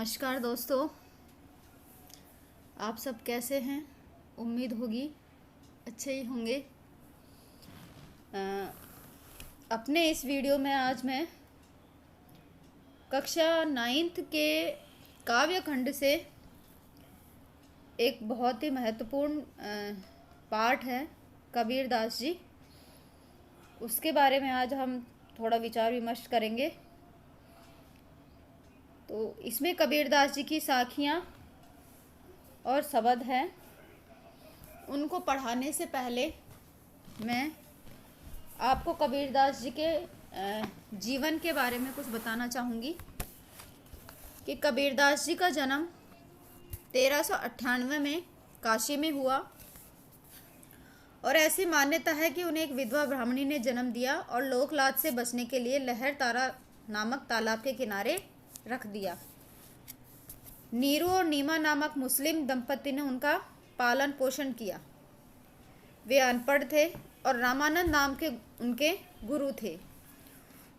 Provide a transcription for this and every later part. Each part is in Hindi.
नमस्कार दोस्तों, आप सब कैसे हैं। उम्मीद होगी अच्छे ही होंगे। अ, अपने इस वीडियो में आज मैं कक्षा 9th के काव्य खंड से एक बहुत ही महत्वपूर्ण पाठ है कबीर दास जी, उसके बारे में आज हम थोड़ा विचार विमर्श करेंगे। तो इसमें कबीरदास जी की साखियाँ और शब्द हैं। उनको पढ़ाने से पहले मैं आपको कबीरदास जी के जीवन के बारे में कुछ बताना चाहूँगी कि कबीरदास जी का जन्म 1398 में काशी में हुआ और ऐसी मान्यता है कि उन्हें एक विधवा ब्राह्मणी ने जन्म दिया और लोकलाज से बचने के लिए लहर तारा नामक तालाब के किनारे रख दिया। नीरू और नीमा नामक मुस्लिम दंपति ने उनका पालन पोषण किया। वे अनपढ़ थे और रामानंद नाम के उनके गुरु थे।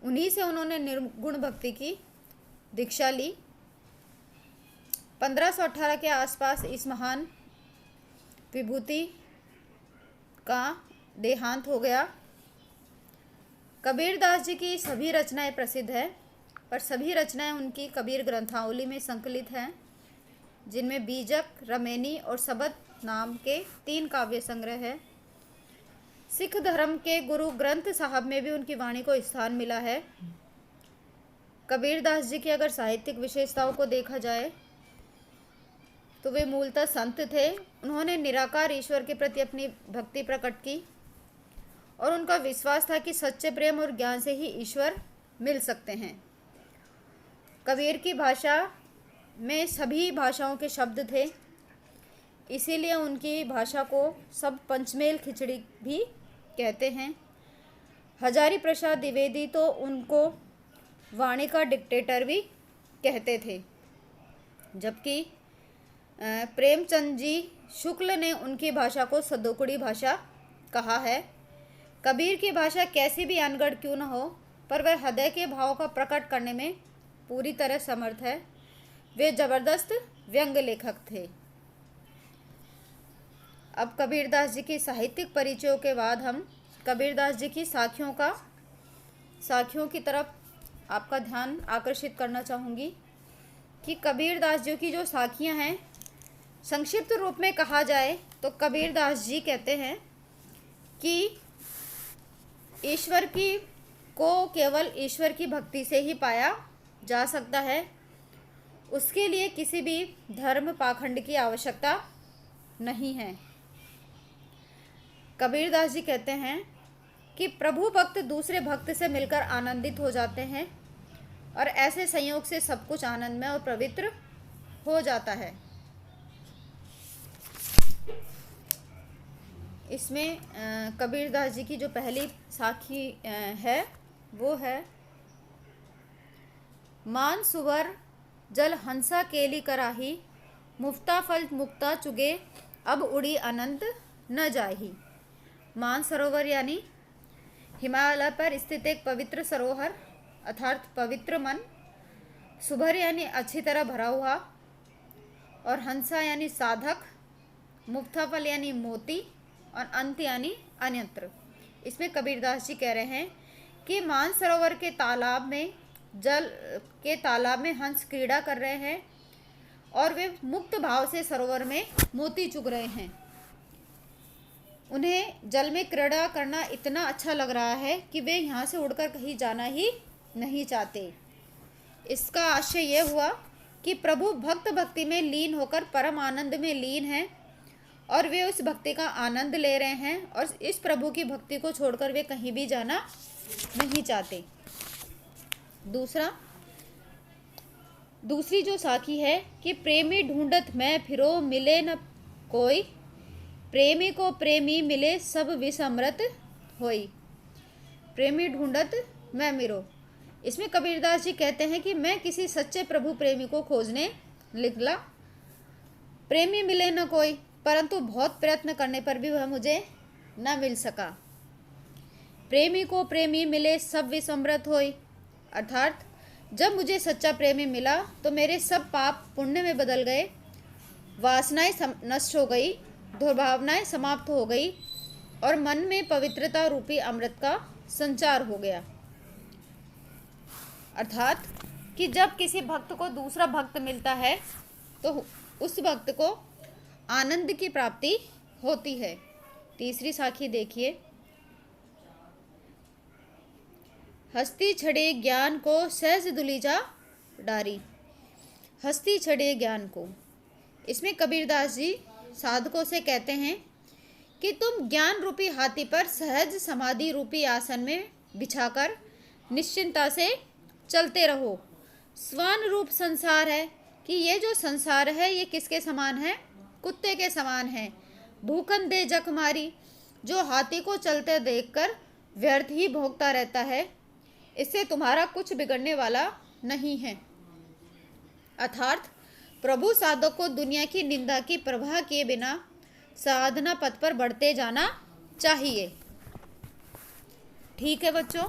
उन्हीं से उन्होंने निर्गुण भक्ति की दीक्षा ली। 1518 के आसपास इस महान विभूति का देहांत हो गया। कबीरदास जी की सभी रचनाएं प्रसिद्ध हैं, पर सभी रचनाएं उनकी कबीर ग्रंथावली में संकलित हैं, जिनमें बीजक, रमेनी और शबद नाम के 3 काव्य संग्रह है। सिख धर्म के गुरु ग्रंथ साहब में भी उनकी वाणी को स्थान मिला है। कबीरदास जी की अगर साहित्यिक विशेषताओं को देखा जाए तो वे मूलतः संत थे। उन्होंने निराकार ईश्वर के प्रति अपनी भक्ति प्रकट की और उनका विश्वास था कि सच्चे प्रेम और ज्ञान से ही ईश्वर मिल सकते हैं। कबीर की भाषा में सभी भाषाओं के शब्द थे, इसीलिए उनकी भाषा को सब पंचमेल खिचड़ी भी कहते हैं। हजारी प्रसाद द्विवेदी तो उनको वाणी का डिक्टेटर भी कहते थे, जबकि प्रेमचंद जी शुक्ल ने उनकी भाषा को सदोकुड़ी भाषा कहा है। कबीर की भाषा कैसी भी अनगढ़ क्यों न हो, पर वह हृदय के भाव का प्रकट करने में पूरी तरह समर्थ है। वे जबरदस्त व्यंग्य लेखक थे। अब कबीरदास जी की साहित्यिक परिचयों के बाद हम कबीरदास जी की साखियों की तरफ आपका ध्यान आकर्षित करना चाहूँगी कि कबीरदास जी की जो साखियाँ हैं, संक्षिप्त रूप में कहा जाए तो कबीरदास जी कहते हैं कि ईश्वर को केवल ईश्वर की भक्ति से ही पाया जा सकता है। उसके लिए किसी भी धर्म पाखंड की आवश्यकता नहीं है। कबीरदास जी कहते हैं कि प्रभु भक्त दूसरे भक्त से मिलकर आनंदित हो जाते हैं और ऐसे संयोग से सब कुछ आनंदमय और पवित्र हो जाता है। इसमें कबीरदास जी की जो पहली साखी है वो है, मान सुवर जल हंसा केली कराही, मुफ्ता फल मुक्ता चुगे, अब उड़ी अनंत न जाही। मान सरोवर यानी हिमालय पर स्थित एक पवित्र सरोवर अर्थात पवित्र मन। सुभर यानी अच्छी तरह भरा हुआ, और हंसा यानी साधक, मुफ्ता फल यानी मोती, और अंत यानी अन्यत्र। इसमें कबीरदास जी कह रहे हैं कि मानसरोवर के तालाब में हंस क्रीड़ा कर रहे हैं और वे मुक्त भाव से सरोवर में मोती चुग रहे हैं। उन्हें जल में क्रीड़ा करना इतना अच्छा लग रहा है कि वे यहाँ से उड़कर कहीं जाना ही नहीं चाहते। इसका आशय यह हुआ कि प्रभु भक्त भक्ति में लीन होकर परम आनंद में लीन हैं और वे उस भक्ति का आनंद ले रहे हैं और इस प्रभु की भक्ति को छोड़कर वे कहीं भी जाना नहीं चाहते। दूसरी जो साखी है कि प्रेमी ढूंढत मैं फिरो, मिले न कोई, प्रेमी को प्रेमी मिले सब विसमृत होई। प्रेमी ढूंढत मैं मिरो। इसमें कबीरदास जी कहते हैं कि मैं किसी सच्चे प्रभु प्रेमी को खोजने निकला, प्रेमी मिले न कोई, परंतु बहुत प्रयत्न करने पर भी वह मुझे न मिल सका। प्रेमी को प्रेमी मिले सब विसमृत होई, अर्थात जब मुझे सच्चा प्रेमी मिला तो मेरे सब पाप पुण्य में बदल गए, वासनाएं नष्ट हो गई, दुर्भावनाएं समाप्त हो गई और मन में पवित्रता रूपी अमृत का संचार हो गया। अर्थात कि जब किसी भक्त को दूसरा भक्त मिलता है तो उस भक्त को आनंद की प्राप्ति होती है। तीसरी साखी देखिए। हस्ती छड़े ज्ञान को सहज दुलीजा डारी। हस्ती छड़े ज्ञान को, इसमें कबीरदास जी साधकों से कहते हैं कि तुम ज्ञान रूपी हाथी पर सहज समाधि रूपी आसन में बिछाकर निश्चिंता से चलते रहो। स्वान रूप संसार है कि ये जो संसार है ये किसके समान है? कुत्ते के समान है। भूखन दे जख मारी, जो हाथी को चलते देखकर व्यर्थ ही भोगता रहता है, इससे तुम्हारा कुछ बिगड़ने वाला नहीं है। अर्थात प्रभु साधक को दुनिया की निंदा की परवाह किए बिना साधना पथ पर बढ़ते जाना चाहिए। ठीक है बच्चों,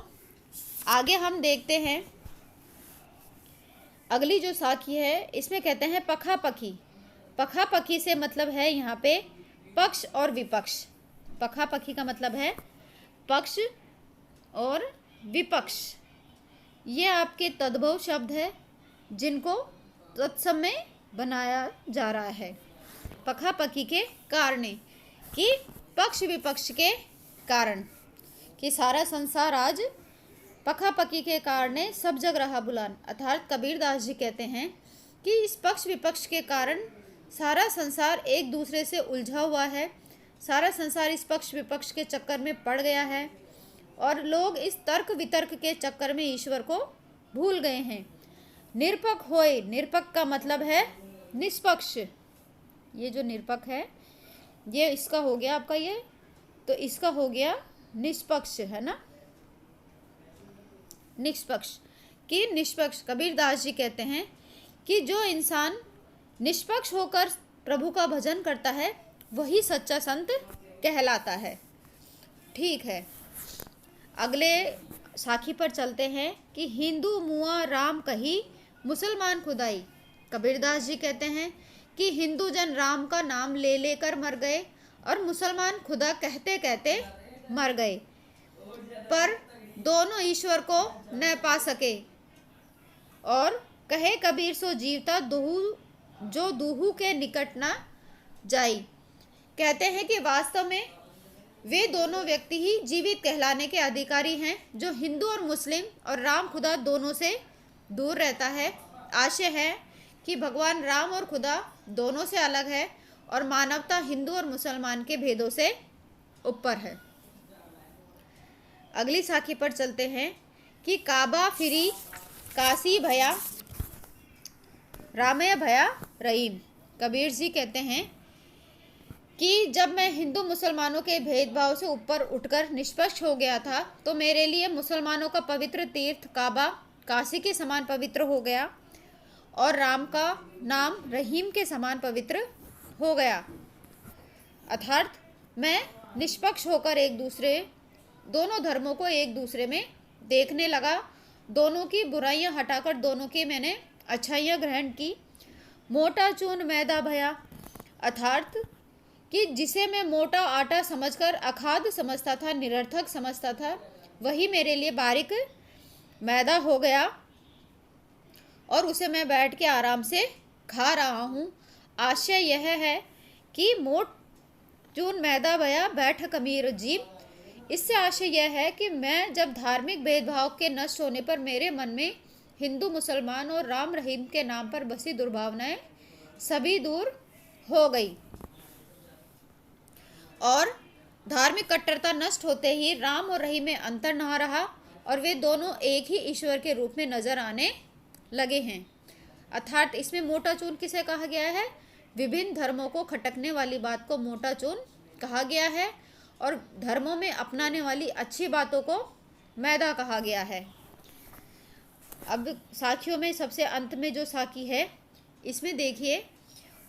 आगे हम देखते हैं। अगली जो साखी है इसमें कहते हैं पखा पखी। पखा पखी से मतलब है यहाँ पे पक्ष और विपक्ष। पखा पखी का मतलब है पक्ष और विपक्ष। ये आपके तद्भव शब्द है जिनको तत्समय बनाया जा रहा है। पखा पखी के कारण, कि पक्ष विपक्ष के कारण, कि सारा संसार आज पखा पखी के कारण सब जग रहा बुलान। अर्थात कबीरदास जी कहते हैं कि इस पक्ष विपक्ष के कारण सारा संसार एक दूसरे से उलझा हुआ है। सारा संसार इस पक्ष विपक्ष के चक्कर में पड़ गया है और लोग इस तर्क वितर्क के चक्कर में ईश्वर को भूल गए हैं। निरपक्ष होए, निरपक्ष का मतलब है निष्पक्ष। ये जो निरपक्ष है ये इसका हो गया आपका, ये तो इसका हो गया निष्पक्ष, है ना, निष्पक्ष। कि निष्पक्ष, कबीरदास जी कहते हैं कि जो इंसान निष्पक्ष होकर प्रभु का भजन करता है वही सच्चा संत कहलाता है। ठीक है, अगले साखी पर चलते हैं कि हिंदू मुआ राम कही, मुसलमान खुदाई। कबीरदास जी कहते हैं कि हिंदू जन राम का नाम ले लेकर मर गए और मुसलमान खुदा कहते कहते मर गए, पर दोनों ईश्वर को न पा सके। और कहे कबीर सो जीवता दुहू, जो दुहू के निकट ना जाई। कहते हैं कि वास्तव में वे दोनों व्यक्ति ही जीवित कहलाने के अधिकारी हैं जो हिंदू और मुस्लिम और राम खुदा दोनों से दूर रहता है। आशय है कि भगवान राम और खुदा दोनों से अलग है और मानवता हिंदू और मुसलमान के भेदों से ऊपर है। अगली साखी पर चलते हैं कि काबा फिरी काशी भया, रामय भया रहीम। कबीर जी कहते हैं कि जब मैं हिंदू मुसलमानों के भेदभाव से ऊपर उठकर निष्पक्ष हो गया था तो मेरे लिए मुसलमानों का पवित्र तीर्थ काबा काशी के समान पवित्र हो गया और राम का नाम रहीम के समान पवित्र हो गया। अर्थात मैं निष्पक्ष होकर एक दूसरे, दोनों धर्मों को एक दूसरे में देखने लगा, दोनों की बुराइयां हटाकर दोनों की मैंने अच्छाइयां ग्रहण की। मोटा चून मैदा भया, अर्थात कि जिसे मैं मोटा आटा समझकर अखाद्य समझता था, निरर्थक समझता था, वही मेरे लिए बारीक मैदा हो गया और उसे मैं बैठ के आराम से खा रहा हूँ। आशय यह है कि मोट चून मैदा भया बैठ कमीर जीव। इससे आशय यह है कि मैं जब धार्मिक भेदभाव के नष्ट होने पर मेरे मन में हिंदू मुसलमान और राम रहीम के नाम पर बसी दुर्भावनाएं सभी दूर हो गई और धार्मिक कट्टरता नष्ट होते ही राम और रहीम में अंतर न रहा और वे दोनों एक ही ईश्वर के रूप में नजर आने लगे हैं। अर्थात इसमें मोटा चून किसे कहा गया है? विभिन्न धर्मों को खटकने वाली बात को मोटा चून कहा गया है और धर्मों में अपनाने वाली अच्छी बातों को मैदा कहा गया है। अब साखियों में सबसे अंत में जो साखी है इसमें देखिए,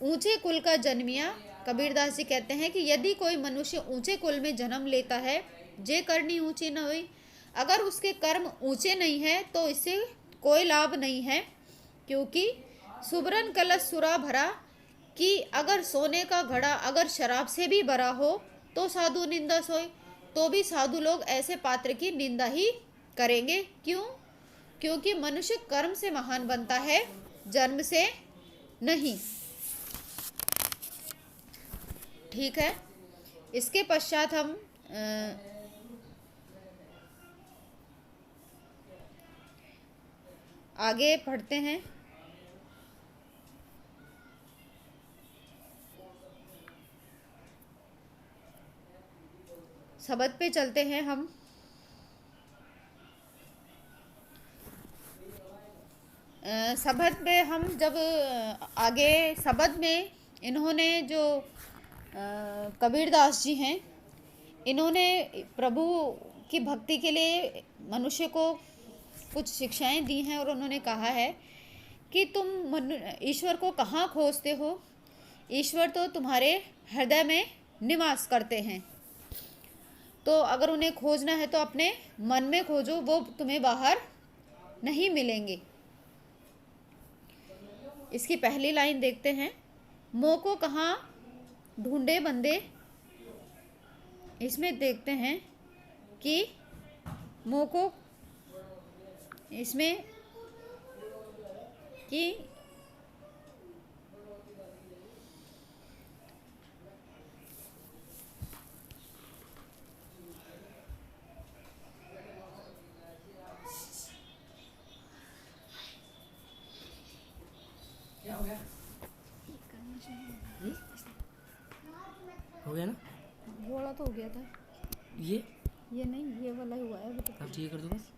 ऊंचे कुल का जन्मिया। कबीरदास जी कहते हैं कि यदि कोई मनुष्य ऊंचे कुल में जन्म लेता है, जे करनी ऊंची न हुई, अगर उसके कर्म ऊंचे नहीं है तो इससे कोई लाभ नहीं है, क्योंकि सुबरन कलश सुरा भरा, कि अगर सोने का घड़ा अगर शराब से भी भरा हो तो साधु निंदा सोए, तो भी साधु लोग ऐसे पात्र की निंदा ही करेंगे। क्यों? क्योंकि मनुष्य कर्म से महान बनता है, जन्म से नहीं। ठीक है, इसके पश्चात हम आगे पढ़ते हैं। शब्द पे चलते हैं हम। शब्द पे हम जब आगे शब्द में इन्होंने जो कबीरदास जी हैं, इन्होंने प्रभु की भक्ति के लिए मनुष्य को कुछ शिक्षाएं दी हैं, और उन्होंने कहा है कि तुम ईश्वर को कहाँ खोजते हो? ईश्वर तो तुम्हारे हृदय में निवास करते हैं। तो अगर उन्हें खोजना है तो अपने मन में खोजो, वो तुम्हें बाहर नहीं मिलेंगे। इसकी पहली लाइन देखते हैं। मोह को कहाँ ढूंढे बंदे। इसमें देखते हैं कि मोह को इसमें कि क्या हो गया? हो गया ना? वो वाला तो हो गया था, ये नहीं, ये वाला ही हुआ है अभी तक। अब ये कर दो बस,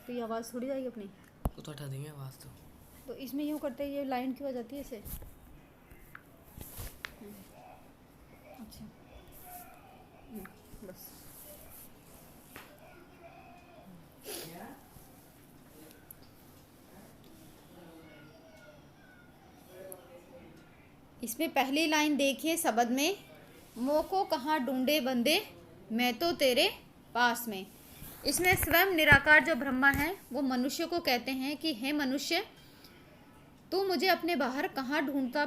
तो ये आवाज़ थोड़ी जाएगी अपनी। वो तो हटा देंगे आवाज़ तो। तो इसमें यूँ करते ये लाइन क्यों आ जाती है इसे? अच्छा, बस। इसमें पहली लाइन देखिए शब्द में, मोह को कहाँ ढूंढे बंदे, मैं तो तेरे पास में। इसमें स्वयं निराकार जो ब्रह्मा है वो मनुष्य को कहते हैं कि हे मनुष्य, तू मुझे अपने बाहर कहाँ ढूंढता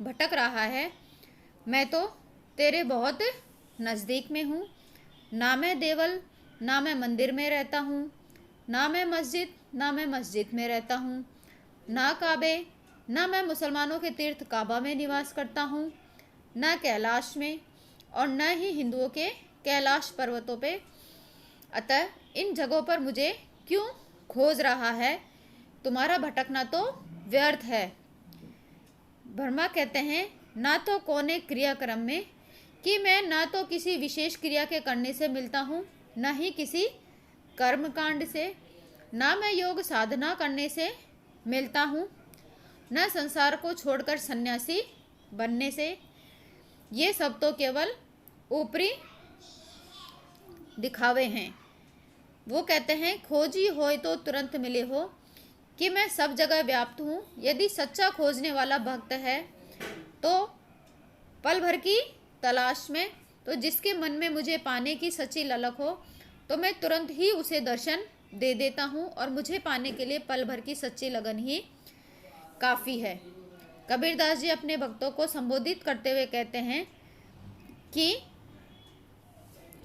भटक रहा है। मैं तो तेरे बहुत नज़दीक में हूँ। ना मैं देवल, ना मैं मंदिर में रहता हूँ, ना मैं मस्जिद में रहता हूँ, ना काबे, ना मैं मुसलमानों के तीर्थ काबा में निवास करता हूँ, ना कैलाश में, और न ही हिंदुओं के कैलाश पर्वतों पे। अतः इन जगहों पर मुझे क्यों खोज रहा है? तुम्हारा भटकना तो व्यर्थ है। ब्रह्मा कहते हैं, ना तो कोने क्रियाक्रम में, कि मैं ना तो किसी विशेष क्रिया के करने से मिलता हूँ, न ही किसी कर्म कांड से, ना मैं योग साधना करने से मिलता हूँ, न संसार को छोड़कर सन्यासी बनने से। ये सब तो केवल ऊपरी दिखावे हैं। वो कहते हैं, खोजी होए तो तुरंत मिले हो, कि मैं सब जगह व्याप्त हूँ। यदि सच्चा खोजने वाला भक्त है तो पल भर की तलाश में, तो जिसके मन में मुझे पाने की सच्ची ललक हो तो मैं तुरंत ही उसे दर्शन दे देता हूँ, और मुझे पाने के लिए पल भर की सच्ची लगन ही काफ़ी है। कबीरदास जी अपने भक्तों को संबोधित करते हुए कहते हैं कि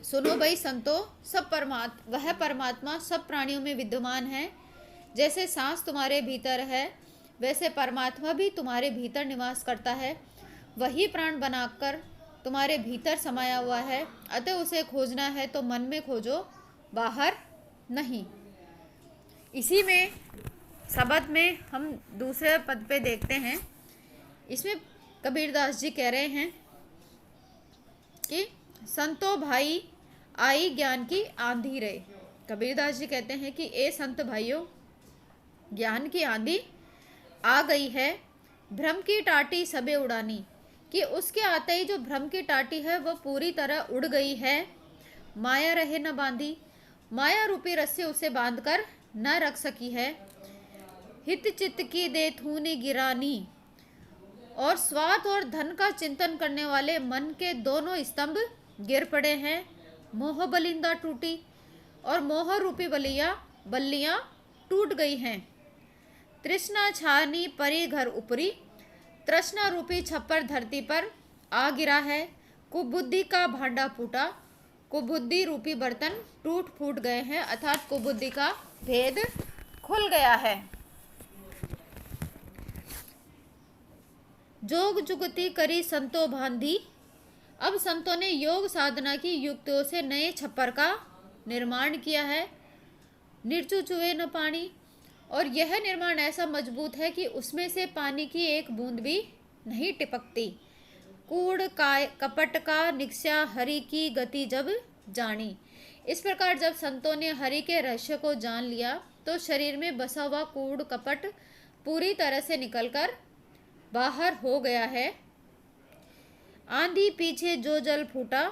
सुनो भाई संतो, वह परमात्मा सब प्राणियों में विद्यमान है। जैसे सांस तुम्हारे भीतर है, वैसे परमात्मा भी तुम्हारे भीतर निवास करता है। वही प्राण बनाकर तुम्हारे भीतर समाया हुआ है। अतः उसे खोजना है तो मन में खोजो, बाहर नहीं। इसी में शब्द में हम दूसरे पद पे देखते हैं। इसमें कबीरदास जी कह रहे हैं कि संतो भाई आई ज्ञान की आंधी रे। कबीरदास जी कहते हैं कि ए संत भाइयों, ज्ञान की आंधी आ गई है। भ्रम की टाटी सबे उड़ानी, कि उसके आते ही जो भ्रम की टाटी है वह पूरी तरह उड़ गई है। माया रहे न बांधी, माया रूपी रस्सी उसे बांधकर न रख सकी है। हित चित्त की दे थूनी गिरानी, और स्वार्थ और धन का चिंतन करने वाले मन के दोनों स्तंभ गिर पड़े हैं। मोह बलिंदा टूटी, और मोह रूपी बलिया बल्लियां टूट गई हैं। तृष्णा छानी परी घर ऊपरी, तृष्णा रूपी छप्पर धरती पर आ गिरा है। कुबुद्धि का भांडा फूटा, कुबुद्धि रूपी बर्तन टूट फूट गए हैं, अर्थात कुबुद्धि का भेद खुल गया है। जोग जुगति करी संतो भांधी, अब संतों ने योग साधना की युक्तियों से नए छप्पर का निर्माण किया है। निर्चु चुए न पानी, और यह निर्माण ऐसा मजबूत है कि उसमें से पानी की एक बूंद भी नहीं टिपकती। कूड़ काय कपट का निक्ष्या हरि की गति जब जानी, इस प्रकार जब संतों ने हरि के रहस्य को जान लिया तो शरीर में बसा हुआ कूड़ कपट पूरी तरह से निकलकर बाहर हो गया है। आंधी पीछे जो जल फूटा,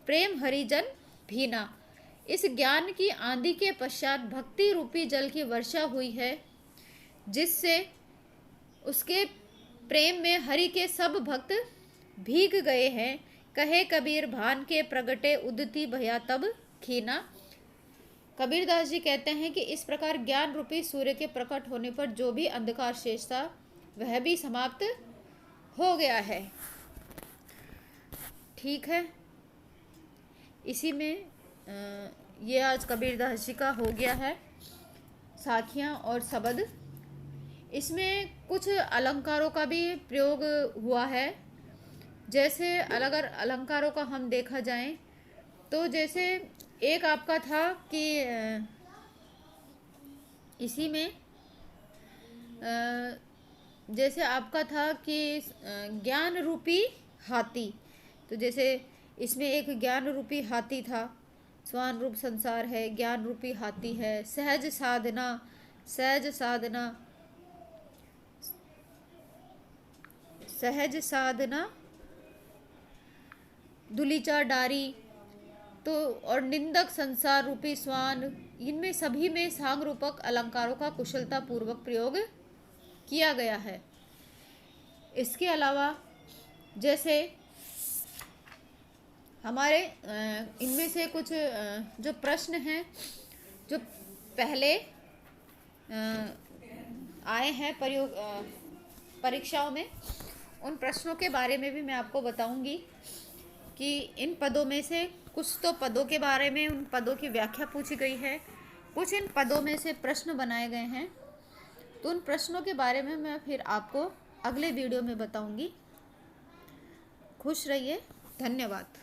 प्रेम हरिजन भीना, इस ज्ञान की आंधी के पश्चात भक्ति रूपी जल की वर्षा हुई है, जिससे उसके प्रेम में हरि के सब भक्त भीग गए हैं। कहे कबीर भान के प्रगटे उदती भया तब खीना। कबीरदास जी कहते हैं कि इस प्रकार ज्ञान रूपी सूर्य के प्रकट होने पर जो भी अंधकार शेष था वह भी समाप्त हो गया है। ठीक है, इसी में ये आज कबीरदास जी का हो गया है साखियाँ और शब्द। इसमें कुछ अलंकारों का भी प्रयोग हुआ है। जैसे अलग अलग अलंकारों का हम देखा जाए तो जैसे एक आपका था कि इसी में जैसे आपका था कि ज्ञान रूपी हाथी, तो जैसे इसमें एक ज्ञान रूपी हाथी था, स्वान रूप संसार है, ज्ञान रूपी हाथी है, सहज साधना, सहज साधना, सहज साधना, दुलीचा डारी, तो और निंदक संसार रूपी स्वान, इनमें सभी में सांग रूपक अलंकारों का कुशलता पूर्वक प्रयोग किया गया है। इसके अलावा जैसे हमारे इनमें से कुछ जो प्रश्न हैं जो पहले आए हैं परीक्षाओं में, उन प्रश्नों के बारे में भी मैं आपको बताऊंगी कि इन पदों में से कुछ तो पदों के बारे में उन पदों की व्याख्या पूछी गई है, कुछ इन पदों में से प्रश्न बनाए गए हैं। तो उन प्रश्नों के बारे में मैं फिर आपको अगले वीडियो में बताऊंगी। खुश रहिए, धन्यवाद।